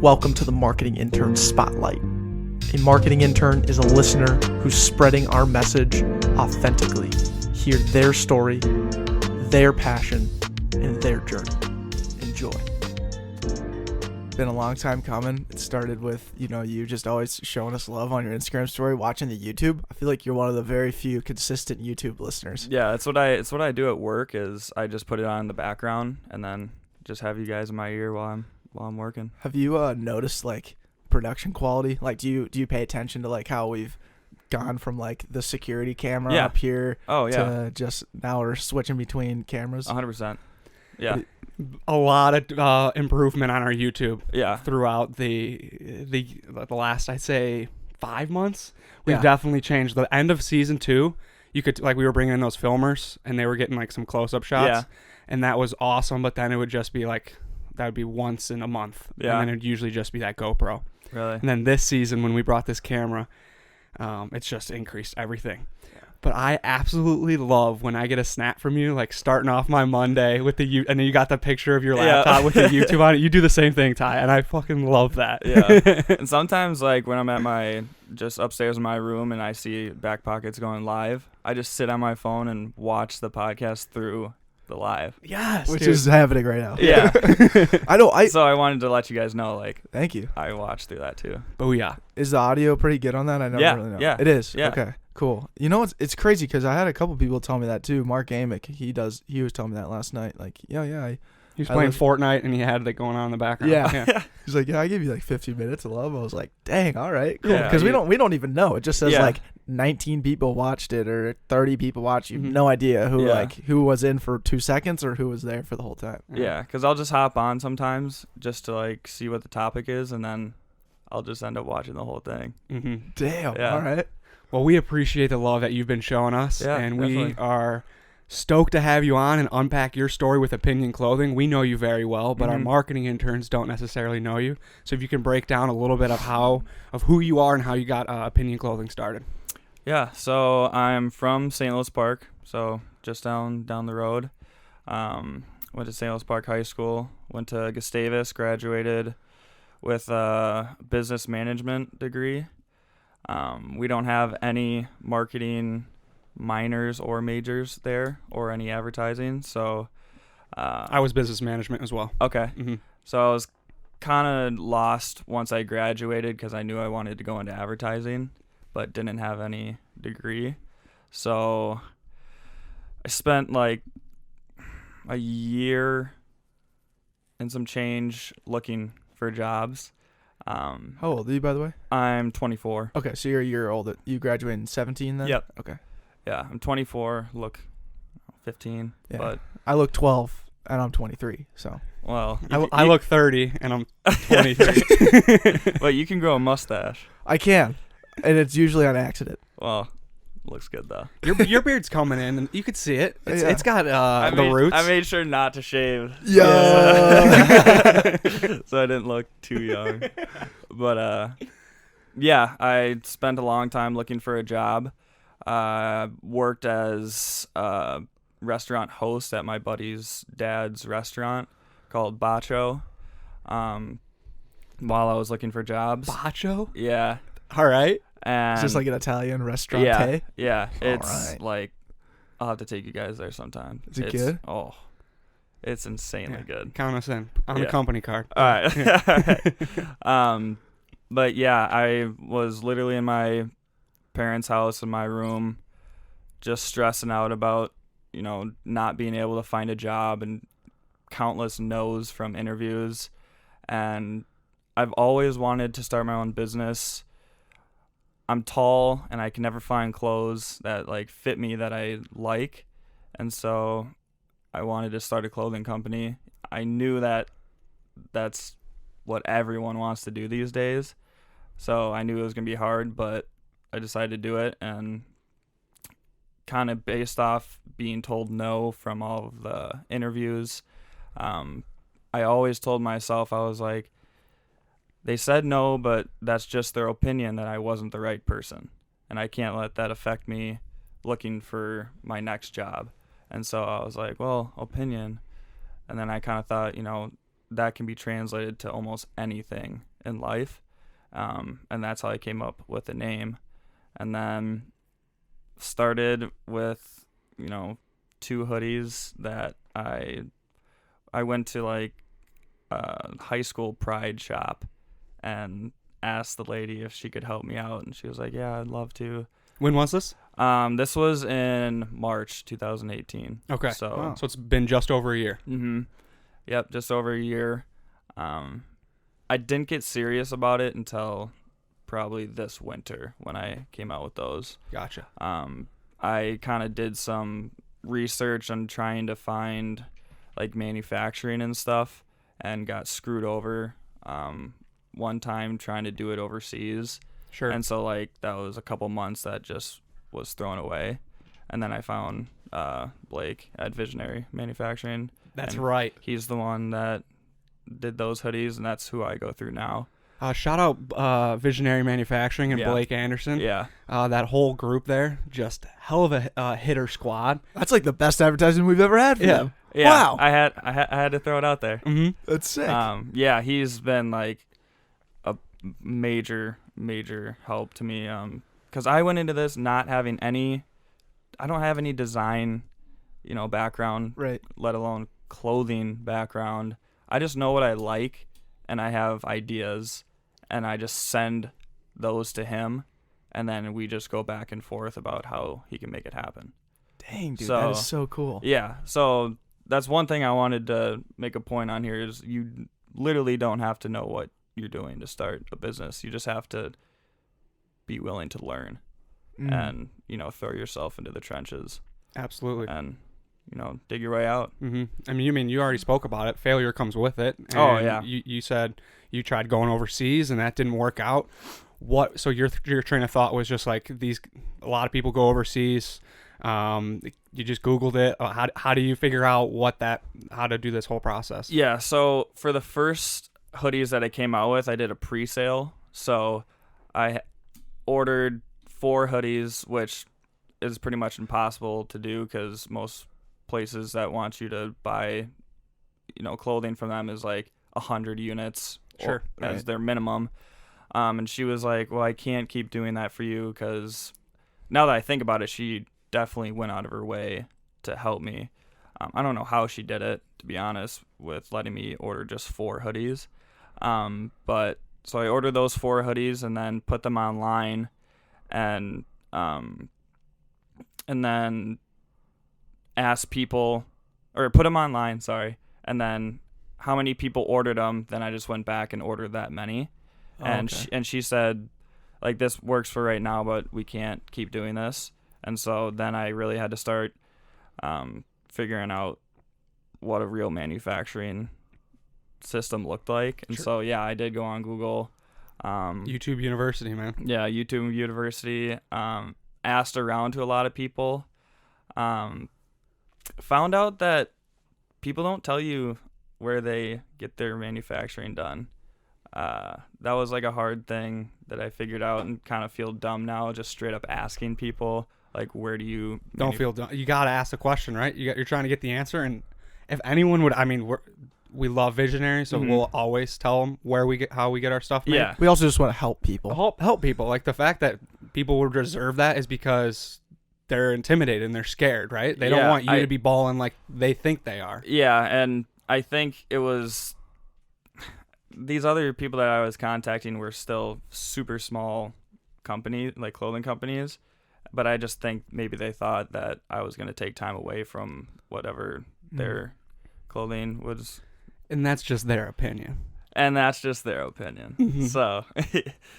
Welcome to the Marketing Intern Spotlight. A marketing intern is a listener who's spreading our message authentically. Hear their story, their passion, and their journey. Enjoy. Been a long time coming. It started with, you just always showing us love on your Instagram story, watching the YouTube. I feel like you're one of the very few consistent YouTube listeners. Yeah, it's what I do at work is I just put it on in the background and then just have you guys in my ear while I'm working. Have you noticed like production quality? Like do you pay attention to like how we've gone from like the security camera up here to just now we're switching between cameras? 100%. Yeah. A lot of improvement on our YouTube. Yeah. Throughout the last, I'd say, 5 months. We've definitely changed. The end of season 2, you could we were bringing in those filmers and they were getting like some close-up shots. Yeah. And that was awesome. But then it would just be like that would be once in a month. Yeah. And then it'd usually just be that GoPro. Really. And then this season when we brought this camera, it's just increased everything. But I absolutely love when I get a snap from you, like starting off my Monday with and then you got the picture of your laptop with the YouTube on it. You do the same thing, Ty, and I fucking love that. Yeah. And sometimes, like when I'm at just upstairs in my room and I see Backpockets going live, I just sit on my phone and watch the podcast through the live. Yes, which is happening right now. Yeah. I know. So I wanted to let you guys know, like, thank you. I watched through that too. Booyah. Is the audio pretty good on that? I never really know. Yeah. It is. Yeah. Okay. Cool. You know, it's crazy because I had a couple people tell me that too. Mark Amick, he was telling me that last night. Like, he was playing Fortnite and he had it going on in the background. Yeah. He's like, I give you like 15 minutes of love. I was like, dang, all right, cool. Yeah, Because we don't even know. It just says like 19 people watched it or 30 people watched. You have no idea who was in for 2 seconds or who was there for the whole time. Yeah, because I'll just hop on sometimes just to like see what the topic is, and then I'll just end up watching the whole thing. Mm-hmm. Damn. Yeah. All right. Well, we appreciate the love that you've been showing us, and definitely. We are stoked to have you on and unpack your story with Opinion Clothing. We know you very well, but our marketing interns don't necessarily know you. So if you can break down a little bit of who you are and how you got Opinion Clothing started. Yeah, so I'm from St. Louis Park, so just down the road. Went to St. Louis Park High School, went to Gustavus, graduated with a business management degree. We don't have any marketing minors or majors there or any advertising, so I was business management as well. Okay. Mm-hmm. So I was kind of lost once I graduated because I knew I wanted to go into advertising but didn't have any degree. So I spent like a year and some change looking for jobs. How old are you, by the way? I'm 24. Okay, so you're a year older. You graduated in 17 then? Yep. Okay. Yeah, I'm 24. Look, 15. Yeah. But I look 12 and I'm 23. So. Well, I look 30 and I'm 23. But you can grow a mustache. I can, and it's usually on accident. Well, looks good though. Your beard's coming in, and you could see it. It's got the roots. I made sure not to shave. Yeah. So I didn't look too young. But yeah, I spent a long time looking for a job. Worked as a restaurant host at my buddy's dad's restaurant called Bacho. While I was looking for jobs. Bacho? Yeah. All right. And It's just like an Italian restaurant. Yeah. It's right. like, I'll have to take you guys there sometime. Is it good? Oh, it's insanely good. Count us in on the company card. All right. But yeah, I was literally in my parents' house in my room, just stressing out about, not being able to find a job and countless no's from interviews. And I've always wanted to start my own business. I'm tall and I can never find clothes that like fit me that I like. And so I wanted to start a clothing company. I knew that that's what everyone wants to do these days. So I knew it was going to be hard, but I decided to do it. And kind of based off being told no from all of the interviews, I always told myself, I was like, they said no, but that's just their opinion that I wasn't the right person. And I can't let that affect me looking for my next job. And so I was like, well, opinion. And then I kind of thought, that can be translated to almost anything in life. And that's how I came up with the name. And then started with, 2 hoodies that I went to like a high school pride shop and asked the lady if she could help me out, and she was like, yeah, I'd love to. When was this? This was in March 2018. Okay. So So it's been just over a year. Mm-hmm. Yep, just over a year. I didn't get serious about it until probably this winter when I came out with those. Gotcha. I kind of did some research on trying to find like manufacturing and stuff, and got screwed over one time trying to do it overseas. Sure. And so like that was a couple months that just was thrown away. And then I found Blake at Visionary Manufacturing. That's and right. He's the one that did those hoodies, and that's who I go through now. Shout out Visionary Manufacturing and Yeah. Blake Anderson. Yeah. That whole group there, just hell of a hitter squad. That's like the best advertising we've ever had for them. Yeah. Wow. I had to throw it out there. Mm-hmm. That's sick. Yeah, he's been like a major help to me. Because I went into this not having I don't have any design, background, Right. let alone clothing background. I just know what I like, and I have ideas, and I just send those to him, and then we just go back and forth about how he can make it happen. Dang, dude, So- that is so cool. Yeah, so that's one thing I wanted to make a point on here is you literally don't have to know what you're doing to start a business. You just have to be willing to learn and, throw yourself into the trenches Absolutely. and, dig your way out. Mm-hmm. I mean, you already spoke about it. Failure comes with it. And Oh, yeah. You said you tried going overseas and that didn't work out. So your train of thought was just like a lot of people go overseas. You just Googled it. How do you figure out how to do this whole process? Yeah, so for the first hoodies that I came out with, I did a pre-sale. So I ordered 4 hoodies, which is pretty much impossible to do because most places that want you to buy, clothing from them is like 100 units Sure, as right. their minimum. And she was like, well, I can't keep doing that for you because now that I think about it, she definitely went out of her way to help me. I don't know how she did it, to be honest, with letting me order just 4 hoodies. But so I ordered those 4 hoodies and then put them online and then asked people, or put them online, sorry, and then how many people ordered them, then I just went back and ordered that many. And she said, like, this works for right now, but we can't keep doing this. And so then I really had to start figuring out what a real manufacturing system looked like. And so, yeah, I did go on Google. YouTube University, man. Yeah, YouTube University. Asked around to a lot of people. Found out that people don't tell you where they get their manufacturing done. That was like a hard thing that I figured out and kind of feel dumb now, just straight up asking people, like, where do you... Don't feel dumb. You got to ask the question, right? You're trying to get the answer. And if anyone would, we love Visionary, so we'll always tell them how we get our stuff made. Yeah. We also just want to help people. Help people. Like, the fact that people would reserve that is because they're intimidated and they're scared, right? They don't want you to be balling like they think they are. Yeah, and I think it was... These other people that I was contacting were still super small companies, like clothing companies, but I just think maybe they thought that I was going to take time away from whatever their clothing was. And that's just their opinion. And that's just their opinion. So,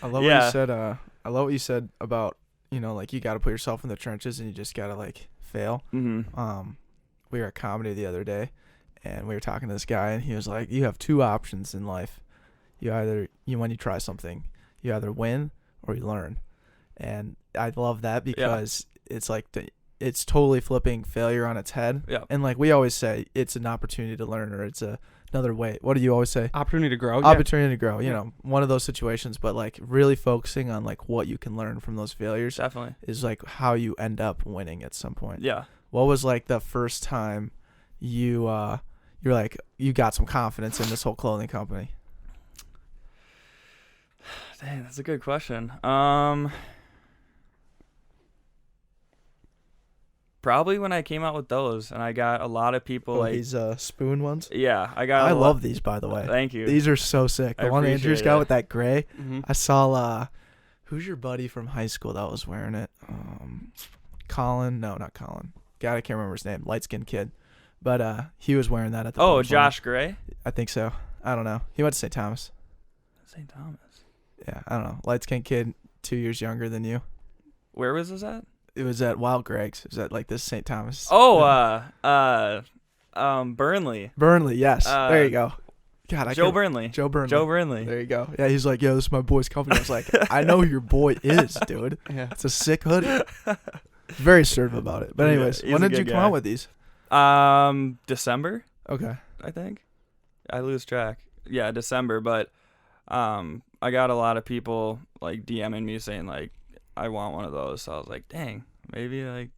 I love what you said. I love what you said about, like, you got to put yourself in the trenches and you just got to, like, fail. We were at comedy the other day, and we were talking to this guy, and he was like, you have 2 options in life. When you try something, you either win or you learn. And I love that because it's like it's totally flipping failure on its head. Yeah. And like we always say, it's an opportunity to learn, or it's another way. What do you always say? Opportunity to grow. Opportunity to grow. One of those situations, but like really focusing on like what you can learn from those failures definitely is like how you end up winning at some point. Yeah. What was like the first time you you're like, you got some confidence in this whole clothing company? Dang, that's a good question. Probably when I came out with those, and I got a lot of people These spoon ones. Yeah, I got. I love these, by the way. Thank you. These are so sick. The one Andrew's got with that gray. Mm-hmm. I saw. Who's your buddy from high school that was wearing it? Colin? No, not Colin. God, I can't remember his name. Light skinned kid, but he was wearing that at the. Oh, Josh Gray. I think so. I don't know. He went to St. Thomas. St. Thomas. Yeah, I don't know. Light skinned kid, 2 years younger than you. Where was this at? It was at Wild Greg's. It was at like this St. Thomas. Oh, Burnley. Burnley, yes. There you go. God, Joe Burnley. Joe Burnley. Joe Burnley. There you go. Yeah, he's like, yo, this is my boy's company. I was like, I know who your boy is, dude. Yeah. It's a sick hoodie. Very assertive about it. But anyways, he's when a did you good come guy. out with these? December, Okay. I think. I lose track. Yeah, December, but I got a lot of people like DMing me saying like I want one of those. So I was like, dang, maybe like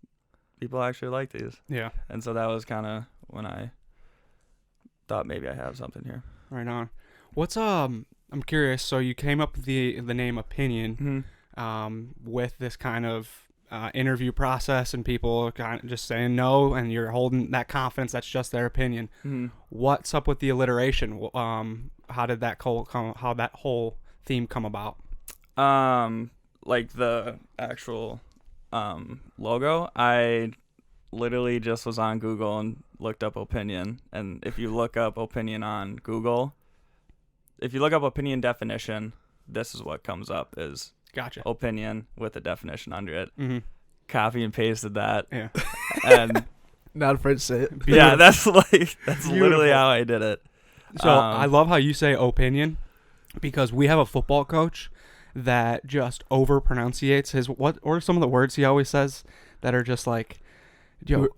people actually like these. Yeah. And so that was kind of when I thought maybe I have something here. Right on. What's I'm curious. So you came up with the name Opinion, with this kind of interview process, and people kind of just saying no, and you're holding that confidence. That's just their opinion. Mm-hmm. What's up with the alliteration? How did that how that whole theme come about? Like the actual logo, I literally just was on Google and looked up opinion. And if you look up opinion on Google, if you look up opinion definition, this is what comes up is Gotcha. opinion with a definition under it. Mm-hmm. Copy and pasted that. Yeah. And Not afraid to say it. yeah, that's literally how I did it. So I love how you say opinion, because we have a football coach that just over pronunciates his what are some of the words he always says that are just like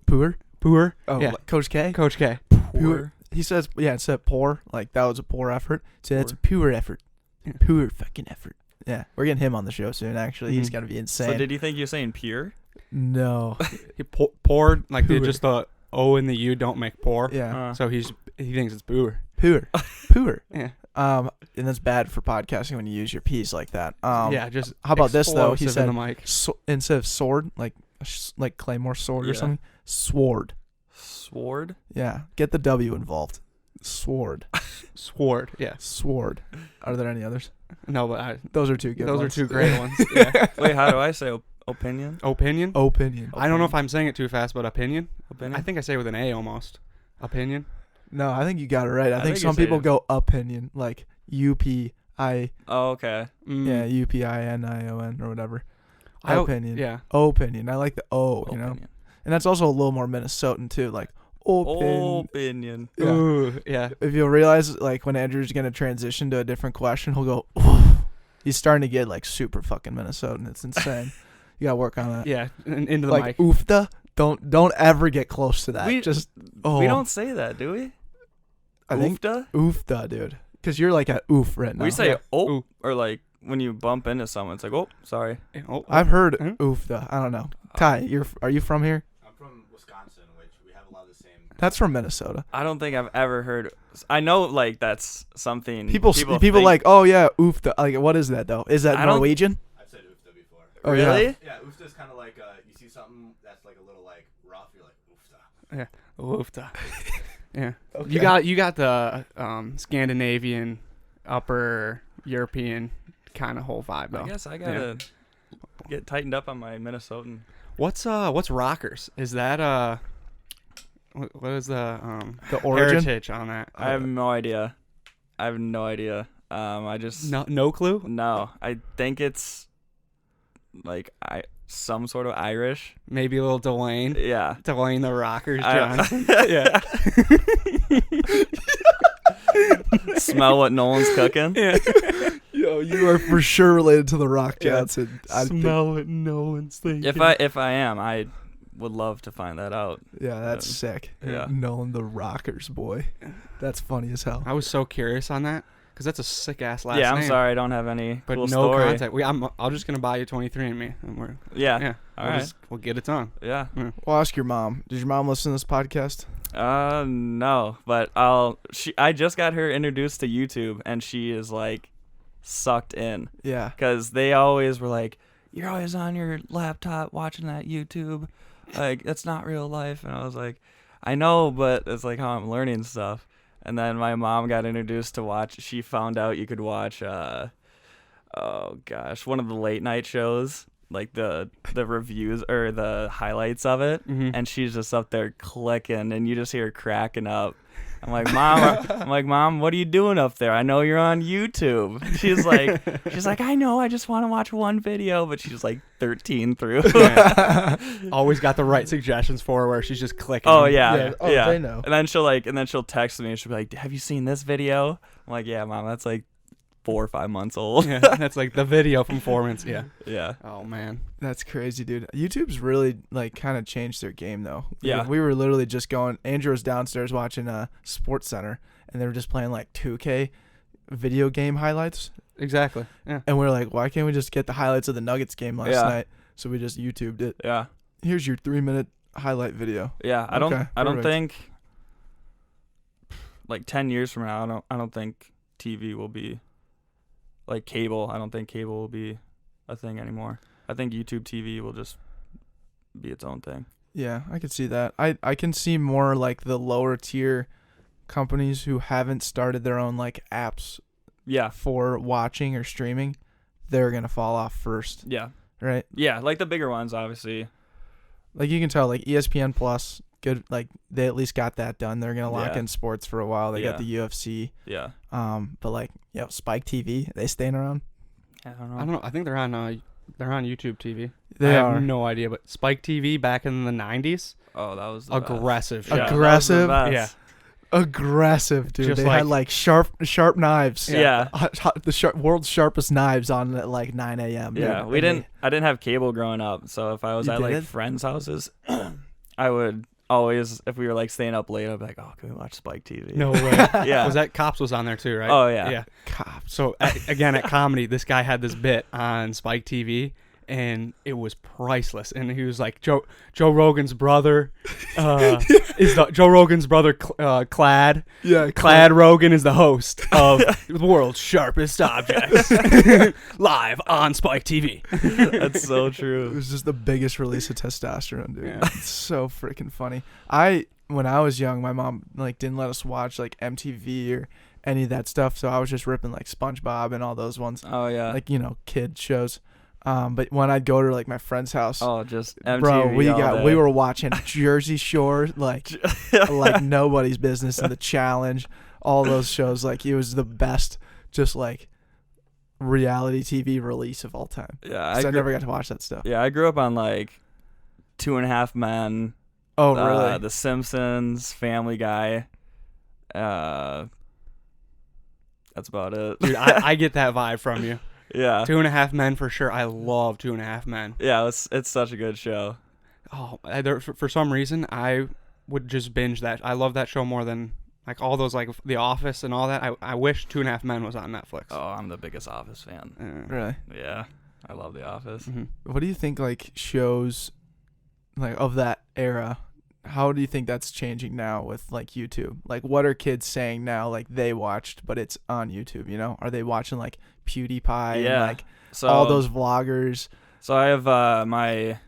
Poor? poor. Oh, Yeah. like Coach K? Coach K. Poor. He says, yeah, instead of poor, like that was a poor effort. So that's a Poor. poor effort. Yeah. Poor fucking effort. Yeah, we're getting him on the show soon, actually. He's Mhm. got to be insane. So did you think you're saying pure? No. He poured like Poor. just the O and the U don't make poor. Yeah. So he thinks it's poor. Poor. Poor. Yeah. And that's bad for podcasting when you use your P's like that. Yeah. Just how about this, though? He explosive in said the mic. instead of sword, like Claymore sword or Yeah. something, sword. Sword? Yeah. Get the W involved. Sword. Sword. Yeah. Sword. Are there any others? No, but Those are two good those ones. are two great ones. Yeah. Wait, how do I say opinion? Opinion. Opinion. I don't know if I'm saying it too fast, but opinion. Opinion? I think I say it with an A almost. Opinion. No, I think you got it right. I think think you some say people it. go opinion, like UPI, Oh, okay. yeah, UPINION or whatever. I- Opinion. Yeah. Opinion. I like the O, you know? Opinion. And that's also a little more Minnesotan, too. Like, Opinion. Yeah. Ooh, yeah. If you'll realize, like, when Andrew's going to transition to a different question, he'll go, he's starting to get, like, super fucking Minnesotan. It's insane. You got to work on that. Yeah. Into the Like, mic. oofda. Don't ever get close to that. We don't say that, do we? I think Oofda? oofda, dude. Because you're, like, at oof right now. We say Yeah. oh, or like when you bump into someone, it's like, oh, sorry. Oh, I've heard Mhm. oofda. I don't know. Ty, are you from here? I'm from Wisconsin, which we have a lot of the same. That's from Minnesota. I don't think I've ever heard. I know, like, that's something People think- like, oh yeah, oofda. Like, what is that though? Is that I don't- Norwegian? I've said oofta before. Oh, yeah. Really? Yeah, oofta is kind of like you see something that's like a little like rough, you're like oofta. Oofta. Yeah. Okay. You got the Scandinavian, upper European kind of whole vibe though. I guess I gotta get tightened up on my Minnesotan. What's rockers? Is that what is the The origin. heritage on that? I have no idea. I just no clue. no. I think it's like some sort of Irish. Maybe a little Dwayne. Yeah. Dwayne the Rockers I- Johnson. Yeah. Smell what Nolan's cooking. Yeah. Yo, you are for sure related to the Rock Yeah. Johnson. I think- Smell it, no one's thinking. If I am, I would love to find that out. yeah, that's sick. Yeah. Nolan the Rockers boy. That's funny as hell. I was so curious on that because that's a sick ass last Yeah, name. I'm sorry I don't have any But cool no story. contact. I'm just gonna buy you 23andMe, and Yeah. All right. we'll get it on. Yeah. Well, ask your mom. Did your mom listen to this podcast? No, but I just got her introduced to YouTube, and she is like sucked in. Yeah. Because they always were like, you're always on your laptop watching that YouTube. Like, that's not real life. And I was like, I know, but it's like how I'm learning stuff. And then my mom got introduced to watch. She found out you could watch, one of the late night shows, like the reviews or the highlights of it. And she's just up there clicking, and you just hear her cracking up. I'm like, Mom, what are you doing up there? I know you're on YouTube. She's like, I know, I just want to watch one video, but she's like 13 through. Always got the right suggestions for her where she's just clicking. Oh yeah. Oh, they know. And then she'll text me and she'll be like, have you seen this video? I'm like, yeah, Mom, that's like 4 or 5 months old. Yeah, that's like the video from 4 months. Yeah. Yeah. Oh man. That's crazy, dude. YouTube's really like kind of changed their game though. Yeah. We were literally just going. Andrew was downstairs watching Sports Center, and they were just playing like 2K video game highlights. Exactly. Yeah. And we are like, why can't we just get the highlights of the Nuggets game last Yeah. night? So we just YouTubed it. Yeah. Here's your 3-minute highlight video. Yeah. I don't perfect. think like 10 years from now, I don't think TV will be like cable. I don't think cable will be a thing anymore. I think YouTube TV will just be its own thing. Yeah, I could see that. I can see more like the lower tier companies who haven't started their own like apps Yeah. for watching or streaming. They're going to fall off first, Yeah. right? Yeah. Like the bigger ones, obviously. Like you can tell like ESPN Plus, good, like they at least got that done. They're going to lock Yeah. in sports for a while. They got Yeah. the UFC. Yeah. But like, Spike TV, they staying around? I don't know. I don't know. I think they're on YouTube TV. They I are. have no idea, but Spike TV back in the 90s, Oh, that was the aggressive. best. show. Aggressive? That was the best. Aggressive, dude. Just They had like sharp knives. Yeah. The world's sharpest knives on at like 9 a.m. Yeah, dude. I didn't have cable growing up, so if I was You at like didn't? friends' houses, I would always, if we were like staying up late, I'd be like, oh, can we watch Spike TV? No way. Yeah. Was that Cops was on there too, right? Oh, yeah. Yeah. Cops. So again, at comedy, this guy had this bit on Spike TV, and it was priceless. And he was like, Joe Rogan's brother Joe Rogan's brother Clad. Yeah, Clad Rogan is the host of the world's sharpest objects live on Spike TV. That's so It true. was just the biggest release of testosterone, dude. Yeah. It's so freaking funny. When I was young, my mom like didn't let us watch like MTV or any of that stuff, so I was just ripping like SpongeBob and all those ones, Oh yeah. like kid shows. But when I'd go to like my friend's house, oh, just MTV bro, we all day. we were watching Jersey Shore like nobody's business, and The Challenge, all those shows. Like it was the best, just like reality TV release of all time. Yeah, 'Cause I never got to watch that stuff. Yeah, I grew up on like 2.5 Men. Oh really? The Simpsons, Family Guy. That's about it. Dude, I get that vibe from you. Yeah. 2.5 Men for sure. I love 2.5 Men. Yeah, it's such a good show. Oh, for some reason, I would just binge that. I love that show more than like all those like The Office and all that. I wish 2.5 Men was on Netflix. Oh, I'm the biggest Office fan. Really? Yeah, I love The Office. Mm-hmm. What do you think like shows like of that era? How do you think that's changing now with like YouTube? Like what are kids saying now like they watched but it's on YouTube, Are they watching like PewDiePie Yeah. and like So all those vloggers? So I have my.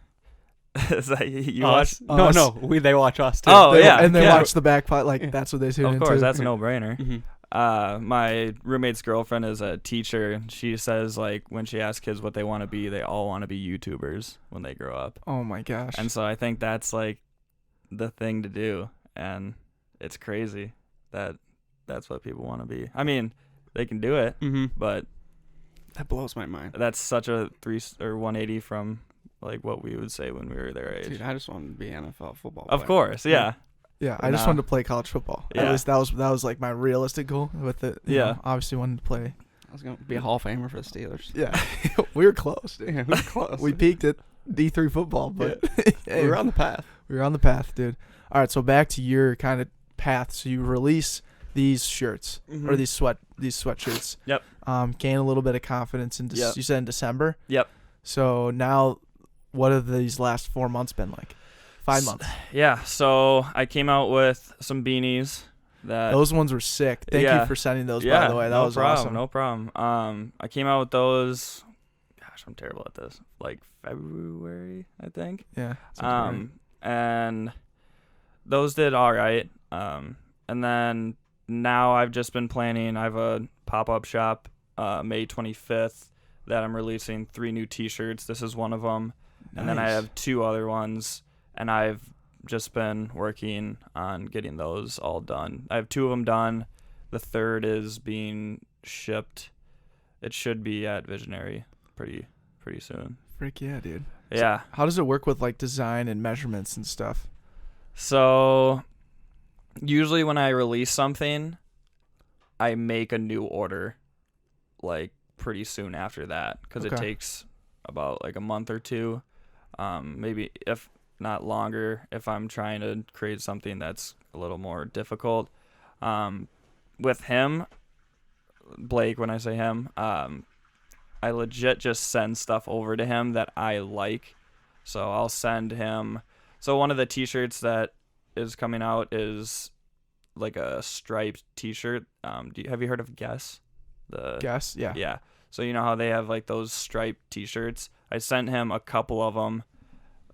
Is that you watch? Us? No, they watch us too. Oh, yeah. And they yeah. watch the Backpocket, like that's what they tune Of into. course, that's a no-brainer. Mm-hmm. My roommate's girlfriend is a teacher. She says like when she asks kids what they want to be, they all want to be YouTubers when they grow up. Oh my gosh. And so I think that's like the thing to do, and it's crazy that that's what people want to be. I mean, they can do it, but That blows my mind. that's such a 180 from like what we would say when we were their age. Dude, I just wanted to be NFL football Of player. course, yeah. Yeah, I just Nah. wanted to play college football. Yeah. At least that was like my realistic goal with it. Yeah. Obviously wanted to play. I was going to be a Hall of Famer for the Steelers. Yeah. We were close. Dude. Yeah, we were close. We peaked at D3 football, but hey, we were on the path. we were on the path, dude. All right, so back to your kind of path. So you release these shirts or these sweatshirts. Yep. Gain a little bit of confidence in you said in December. Yep. So now, what have these last 4 months been like? 5 months. Yeah. So I came out with some beanies. Those ones were sick. Thank you for sending those. Yeah, by the way, that was awesome. No problem. I came out with those. Gosh, I'm terrible at this. Like February, I think. Yeah. And those did all right. And then now I've just been planning. I have a pop-up shop, May 25th, that I'm releasing 3 new T-shirts. This is one of them, and then I have 2 other ones, and I've just been working on getting those all done. I have 2 of them done. The third is being shipped. It should be at Visionary pretty soon. Frick yeah, dude. Yeah. So how does it work with like design and measurements and stuff? So usually when I release something, I make a new order like pretty soon after that, because it takes about like a month or 2, maybe if not longer, if I'm trying to create something that's a little more difficult. With him, Blake, when I say him, I legit just send stuff over to him that I like. So I'll send him. So one of the T-shirts that is coming out is like a striped T-shirt. Have you heard of Guess? Guess, yeah. Yeah. So you know how they have like those striped T-shirts? I sent him a couple of them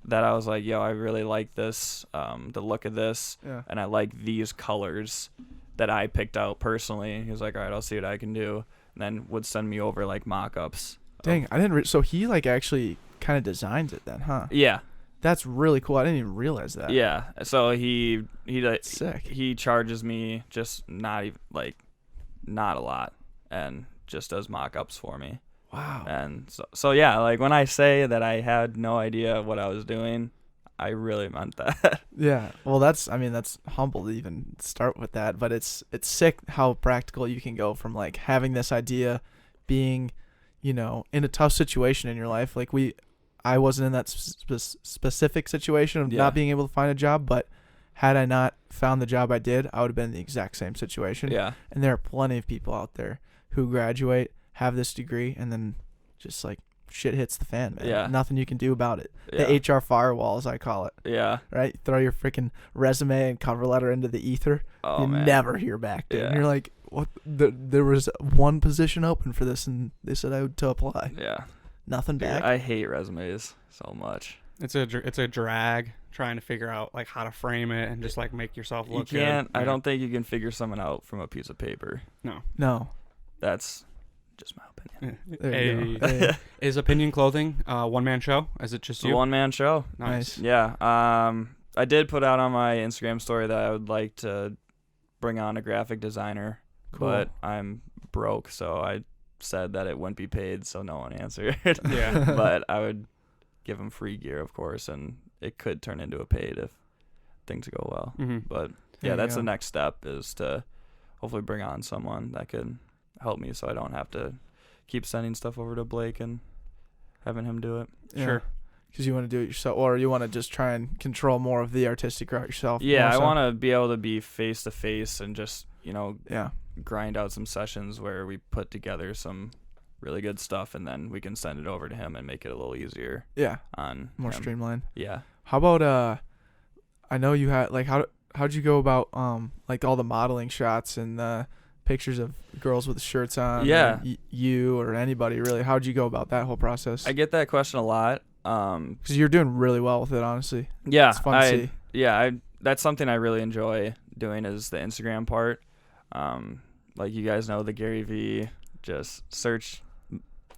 that I was like, yo, I really like this, the look of this, and I like these colors that I picked out personally. He was like, all right, I'll see what I can do, and then would send me over like mock-ups. Dang, I didn't. So he like actually kind of designs it then, huh? Yeah. That's really cool. I didn't even realize that. Yeah. So he sick. He charges me just not a lot, and just does mock-ups for me. Wow. And so yeah, like when I say that I had no idea what I was doing, I really meant that. Yeah. Well, that's humble to even start with that, but it's sick how practical you can go from like having this idea, being, in a tough situation in your life. Like I wasn't in that specific situation of not being able to find a job, but had I not found the job I did, I would have been in the exact same situation. Yeah. And there are plenty of people out there who graduate, have this degree, and then just like shit hits the fan, man. Yeah. Nothing you can do about it. Yeah. The HR firewall, as I call it. Yeah. Right? Throw your freaking resume and cover letter into the ether. Oh, you man. never hear back, dude. Yeah. And you're like, what? There was one position open for this, and they said I would to apply. Yeah. Nothing Dude, back. I hate resumes so much. It's a drag trying to figure out like how to frame it and just like make yourself look You can't. good. I don't think you can figure someone out from a piece of paper. No. That's just my opinion. There you go. Yeah. Is Opinion Clothing a one-man show? Is it just It's a you? one-man show. Nice. Yeah. I did put out on my Instagram story that I would like to bring on a graphic designer, Cool. but I'm broke, so I said that it wouldn't be paid, so no one answered. Yeah. But I would give them free gear, of course, and it could turn into a paid if things go well. Mm-hmm. But There yeah, you that's go. the next step, is to hopefully bring on someone that could help me, so I don't have to keep sending stuff over to Blake and having him do it. Yeah. Sure. Because you want to do it yourself, or you want to just try and control more of the artistic route yourself. Yeah, more I so. want to be able to be face to face and just, Yeah. grind out some sessions where we put together some really good stuff, and then we can send it over to him and make it a little easier Yeah. on More him. streamlined. Yeah. How about I know you had like how'd you go about like all the modeling shots and the pictures of girls with shirts on? Yeah. Or you or anybody really? How'd you go about that whole process? I get that question a lot. Because you're doing really well with it, honestly. Yeah, It's fun to see. Yeah, that's something I really enjoy doing, is the Instagram part. Like you guys know, the Gary V, just search,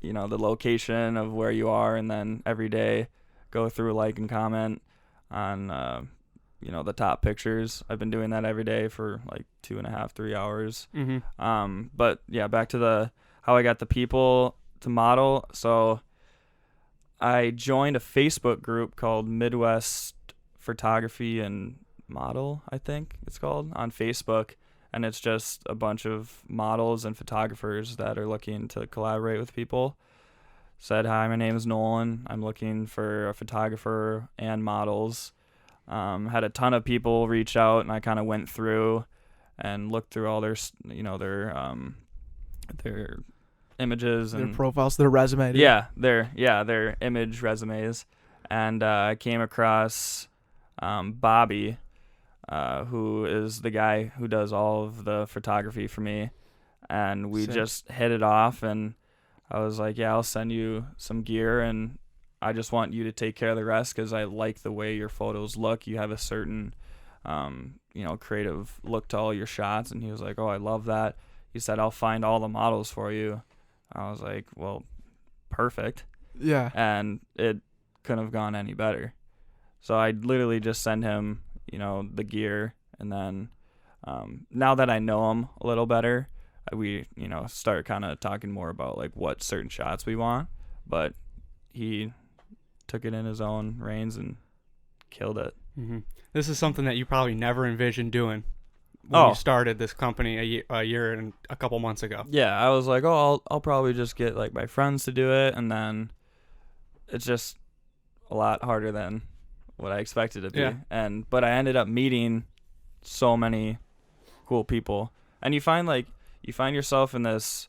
the location of where you are, and then every day go through, like, and comment on, the top pictures. I've been doing that every day for like 2.5, 3 hours. Mm-hmm. But yeah, back to how I got the people to model. So I joined a Facebook group called Midwest Photography and Model, I think it's called, on Facebook. And it's just a bunch of models and photographers that are looking to collaborate with people. Said, hi, my name is Nolan. I'm looking for a photographer and models. Had a ton of people reach out, and I kind of went through. and looked through all their their images and Their profiles, their resume. Dude. their image resumes, and I came across Bobby, who is the guy who does all of the photography for me, and we Sick. just hit it off, and I was like, yeah, I'll send you some gear, and I just want you to take care of the rest because I like the way your photos look. You have a certain creative look to all your shots. And he was like, oh, I love that. He said, I'll find all the models for you. I was like, well, perfect. Yeah. And it couldn't have gone any better. So I literally just send him, the gear. And then now that I know him a little better, we, start kind of talking more about like what certain shots we want. But he took it in his own reins and killed it. Mm-hmm. This is something that you probably never envisioned doing when you started this company a year and a couple months ago. Yeah, I was like, oh, I'll probably just get like my friends to do it, and then it's just a lot harder than what I expected it to be. Yeah. But I ended up meeting so many cool people, and you find yourself in this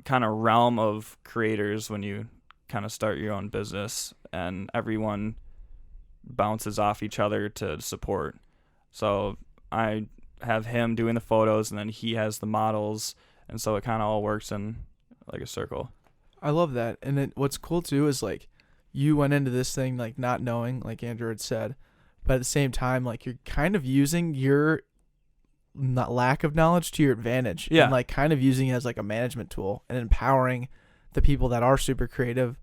kind of realm of creators when you kind of start your own business, and everyone bounces off each other to support. So I have him doing the photos, and then he has the models, and so it kind of all works in like a circle. I love that. And what's cool too is like you went into this thing like not knowing, like Andrew had said, but at the same time like you're kind of using your lack of knowledge to your advantage. Yeah. And like kind of using it as like a management tool and empowering the people that are super creative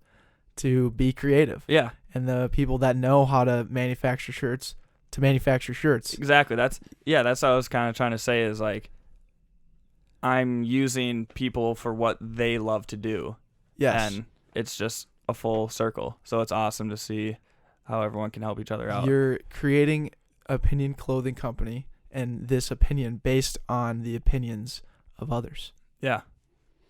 to be creative. Yeah. And the people that know how to manufacture shirts to manufacture shirts. Exactly. That's what I was kind of trying to say is like I'm using people for what they love to do. Yes. And it's just a full circle. So it's awesome to see how everyone can help each other out. You're creating opinion clothing company and this opinion based on the opinions of others. Yeah.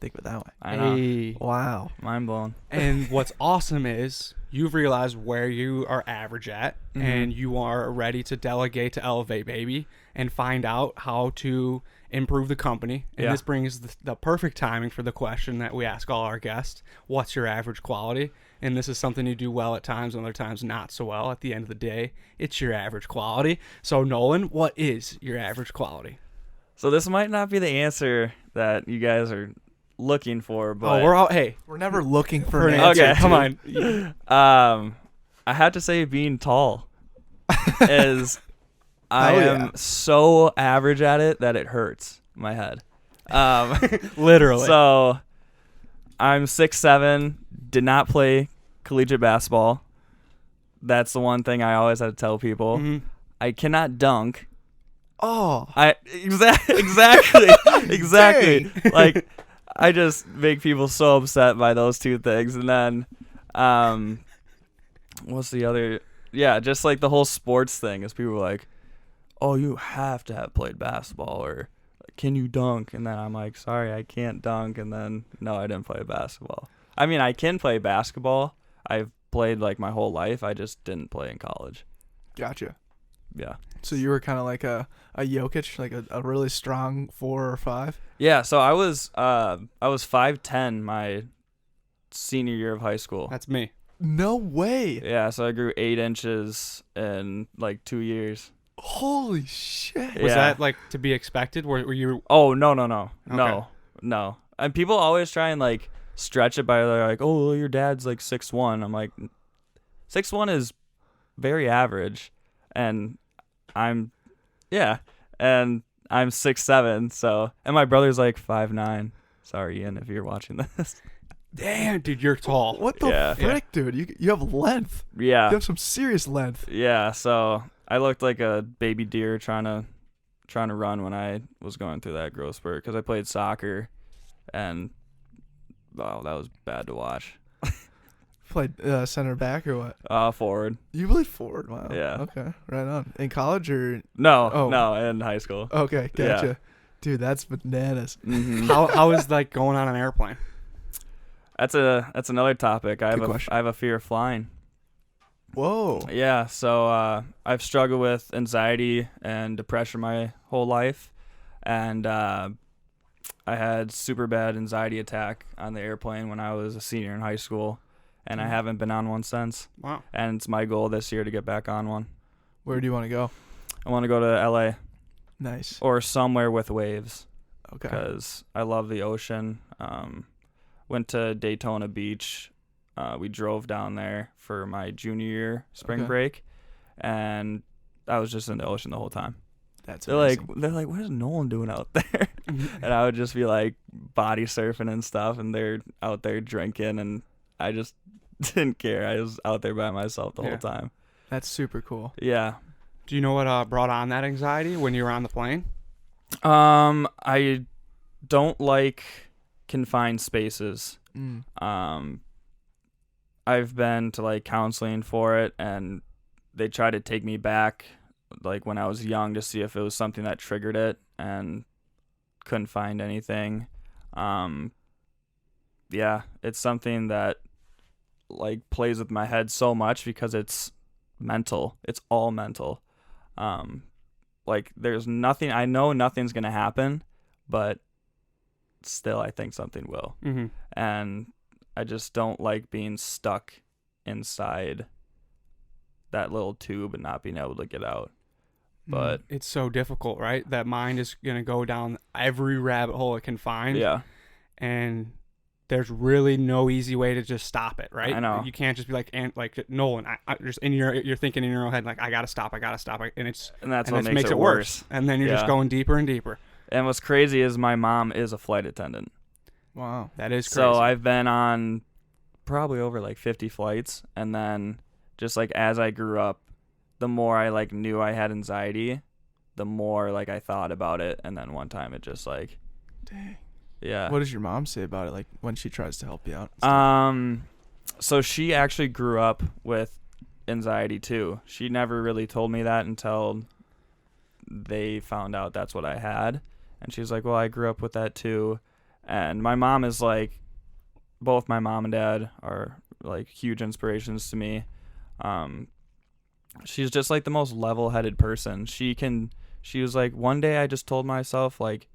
Think of it that way. I know. Hey. Wow. Mind blown. And what's awesome is you've realized where you are average at, Mhm. and you are ready to delegate to elevate, baby, and find out how to improve the company. And Yeah. this brings the perfect timing for the question that we ask all our guests: what's your average quality? And this is something you do well at times, and other times not so well. At the end of the day, it's your average quality. So Nolan, what is your average quality? So this might not be the answer that you guys are looking for, but We're out. Hey, We're never looking for for an an answer. answer. Okay. Come on. I have to say being tall is I Hell am yeah. so average at it that it hurts my head. Literally. So I'm 6'7", did not play collegiate basketball. That's the one thing I always had to tell people. Mhm. I cannot dunk. Oh. Exactly. Like I just make people so upset by those two things. And then what's the other? Yeah, just like the whole sports thing is people are like, oh, you have to have played basketball, or can you dunk? And then I'm like, sorry, I can't dunk. And then no, I didn't play basketball. I mean, I can play basketball. I've played like my whole life. I just didn't play in college. Gotcha. Yeah. So you were kind of like a Jokic, like a really strong 4 or 5? Yeah, so I was 5'10" my senior year of high school. That's me. No way. Yeah, so I grew 8 inches in like 2 years. Holy shit. Was Yeah. that like to be expected? Were you? Oh, no. Okay. No. And people always try and like stretch it by like, oh, your dad's like 6'1". I'm like, 6'1" is very average. And I'm 6'7", so, and my brother's like 5'9". Sorry, Ian, if you're watching this. Damn, dude, you're tall. What the Yeah. frick, dude? You have length. You Yeah. have some serious length. Yeah, so I looked like a baby deer trying to run when I was going through that growth spurt because I played soccer, and wow, that was bad to watch. Played center back or what? Forward. You played forward. Wow. Yeah. Okay. Right on. In college or? No, Oh. no, in high school. Okay. Gotcha. Yeah. Dude, that's bananas. Mhm. How is like going on an airplane? That's another topic. I Good have question. I have a fear of flying. Whoa. Yeah, so I've struggled with anxiety and depression my whole life, and I had super bad anxiety attack on the airplane when I was a senior in high school, and I haven't been on one since. Wow. And it's my goal this year to get back on one. Where do you want to go? I want to go to LA Nice. or somewhere with waves Okay. because I love the ocean. Went to Daytona Beach. We drove down there for my junior year spring Okay. break, and I was just in the ocean the whole time. That's They're amazing. like, what is Nolan doing out there? And I would just be like body surfing and stuff, and they're out there drinking, and I just didn't care. I was out there by myself the whole time. That's super cool. Yeah. Do you know what brought on that anxiety when you were on the plane? I don't like confined spaces. I've been to like counseling for it, and they tried to take me back like when I was young to see if it was something that triggered it, and couldn't find anything. Yeah, it's something that like plays with my head so much because it's mental. It's all mental. Like there's nothing, I know nothing's going to happen, but still I think something will. Mm-hmm. And I just don't like being stuck inside that little tube and not being able to get out. But It's so difficult, right? That mind is going to go down every rabbit hole it can find. yeah, And there's really no easy way to just stop it, right? I know. You can't just be like Nolan. I just you're thinking in your own head like I gotta stop, and that's what it makes it worse. And then you're just going deeper and deeper. And what's crazy is my mom is a flight attendant. Wow. That is crazy. So I've been on probably over like 50 flights, and then just like as I grew up, the more I like knew I had anxiety, the more like I thought about it, and then one time it just like, Dang. yeah. What does your mom say about it, like when she tries to help you out? and stuff? So she actually grew up with anxiety too. She never really told me that until they found out that's what I had. And she's like, well, I grew up with that too. And my mom is like, both my mom and dad are like huge inspirations to me. She's just like the most level-headed person. She was like, one day I just told myself like,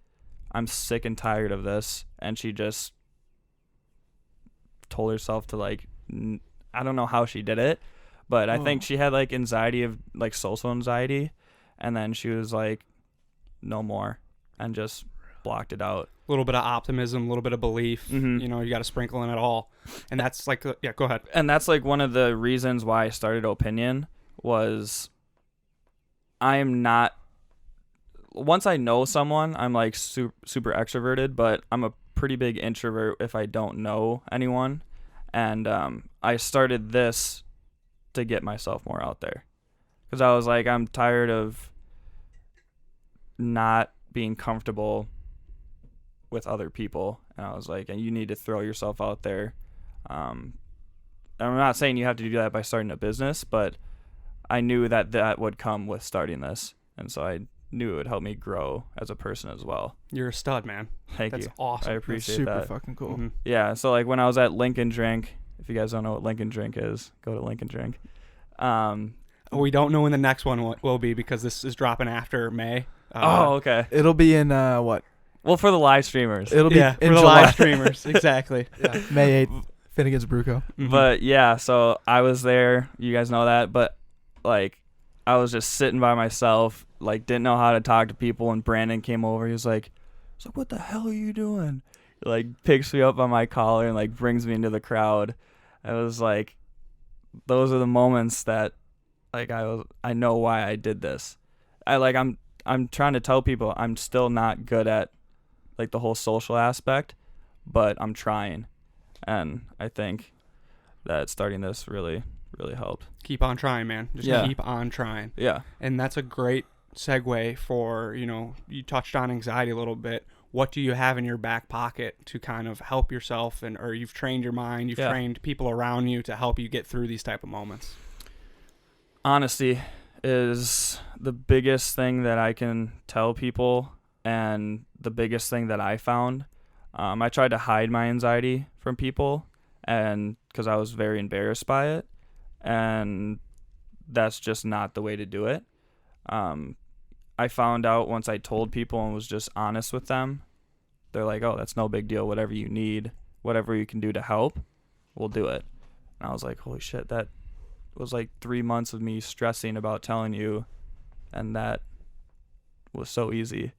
I'm sick and tired of this. And she just told herself to like, I don't know how she did it, but I think she had like anxiety of like social anxiety. And then she was like, no more, and just blocked it out. a little bit of optimism, a little bit of belief. Mhm. You know, you got to sprinkle in it all. And that's like, yeah, go ahead. And that's like one of the reasons why I started Opinion was I am not, once I know someone, I'm like super extroverted, but I'm a pretty big introvert if I don't know anyone. And I started this to get myself more out there because I was like, I'm tired of not being comfortable with other people. And I was like, and you need to throw yourself out there. I'm not saying you have to do that by starting a business, but I knew that would come with starting this. And so I knew it would help me grow as a person as well. You're a stud, man. Thank That's you. awesome. I That's appreciate super that. fucking cool. Mhm. Yeah. So like when I was at Lincoln Drink, if you guys don't know what Lincoln Drink is, go to Lincoln Drink. We don't know when the next one will be because this is dropping after May. Okay. It'll be in what? Well, for the live streamers. It'll be yeah, in for the July. live streamers. Exactly. Yeah, May 8th. Finnegan's Brew Co. Mhm. But yeah, so I was there. You guys know that. But like, I was just sitting by myself, like didn't know how to talk to people. And Brandon came over. He was like, what the hell are you doing? He, like picks me up on my collar and like brings me into the crowd. I was like, those are the moments that like I know why I did this. I'm trying to tell people I'm still not good at like the whole social aspect, but I'm trying. And I think that starting this really, really helped. Keep on trying, man. Just Yeah. keep on trying. Yeah. And that's a great segue for, you touched on anxiety a little bit. What do you have in your back pocket to kind of help yourself or you've trained your mind, you've trained people around you to help you get through these type of moments? Honesty is the biggest thing that I can tell people, and the biggest thing that I found. I tried to hide my anxiety from people, and because I was very embarrassed by it, and that's just not the way to do it. I found out once I told people and was just honest with them, they're like, oh, that's no big deal. Whatever you need, whatever you can do to help, we'll do it. And I was like, holy shit, that was like 3 months of me stressing about telling you, and that was so easy.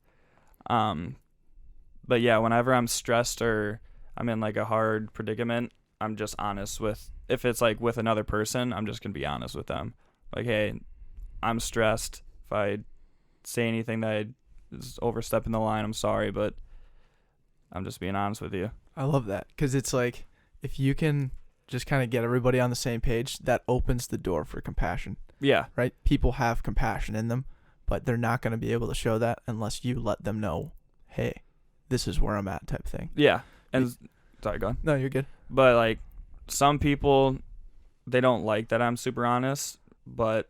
But yeah, whenever I'm stressed or I'm in like a hard predicament, I'm just honest with, if it's like with another person, I'm just going to be honest with them. Like, hey, I'm stressed. If I say anything that is overstepping the line, I'm sorry, but I'm just being honest with you. I love that, because it's like, if you can just kind of get everybody on the same page, that opens the door for compassion. Yeah. Right? People have compassion in them, but they're not going to be able to show that unless you let them know, hey, this is where I'm at, type thing. Yeah. And sorry, go on. No, you're good. But like, some people, they don't like that I'm super honest, but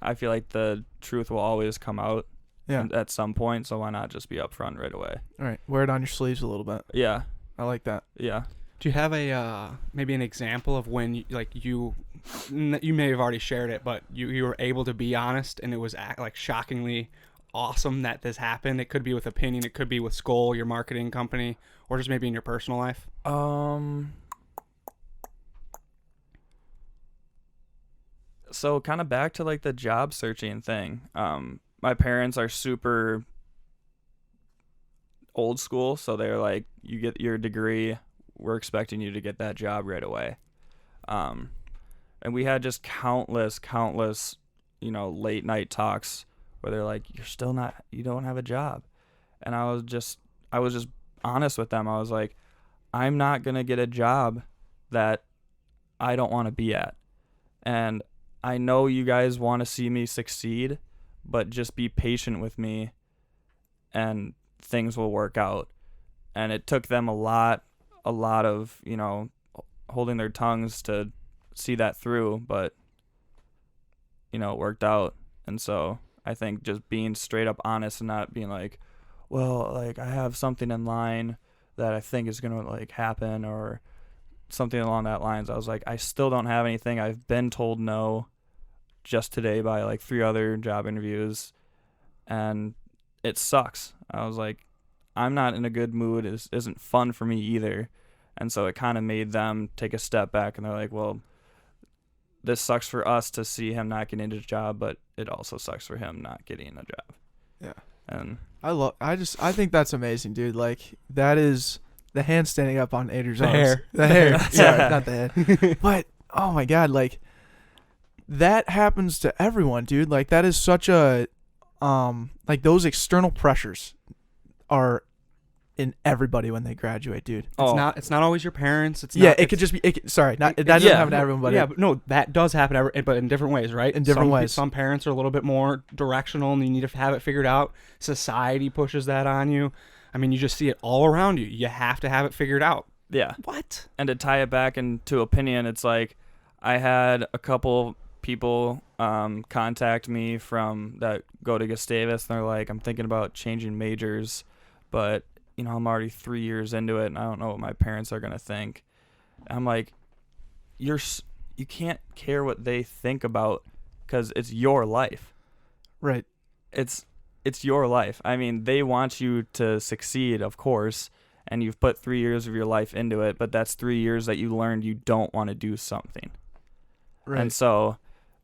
I feel like the truth will always come out at some point, so why not just be upfront right away? All right. Wear it on your sleeves a little bit. Yeah. I like that. Yeah. Do you have a maybe an example of when you may have already shared it, but you were able to be honest and it was like shockingly awesome that this happened? It could be with opinion, it could be with Skoll, your marketing company, or just maybe in your personal life. So kind of back to like the job searching thing. My parents are super old school, so they're like, you get your degree, we're expecting you to get that job right away. And we had just countless, late night talks where they're like, you don't have a job. And I was just honest with them. I was like, I'm not going to get a job that I don't want to be at. And I know you guys want to see me succeed, but just be patient with me and things will work out. And it took them a lot of, holding their tongues to see that through, but, it worked out. And so I think just being straight up honest and not being like, well, like I have something in line that I think is going to like happen or something along that lines. I was like, I still don't have anything. I've been told no just today by like 3 other job interviews, and it sucks. I was like, I'm not in a good mood. It isn't fun for me either. And so it kind of made them take a step back, and they're like, well, this sucks for us to see him not getting a job, but it also sucks for him not getting a job. Yeah. And I think that's amazing, dude. Like, that is the hand standing up on Adrian's arms. Hair. The hair. Sorry, not the head. But, oh my God, like, that happens to everyone, dude. Like, that is such a, like, those external pressures are in everybody when they graduate, dude. It's not always your parents. It could just be. That doesn't happen to everyone, but but no, that does happen, but in different ways, right? In different ways. Some parents are a little bit more directional, and you need to have it figured out. Society pushes that on you. I mean, you just see it all around you. You have to have it figured out. Yeah. What? And to tie it back into opinion, it's like I had a couple people contact me from that go to Gustavus, and they're like, I'm thinking about changing majors, but I'm already 3 years into it, and I don't know what my parents are gonna think. I'm like, you can't care what they think about, because it's your life. Right. It's your life. I mean, they want you to succeed, of course, and you've put 3 years of your life into it, but that's 3 years that you learned you don't want to do something. Right. And so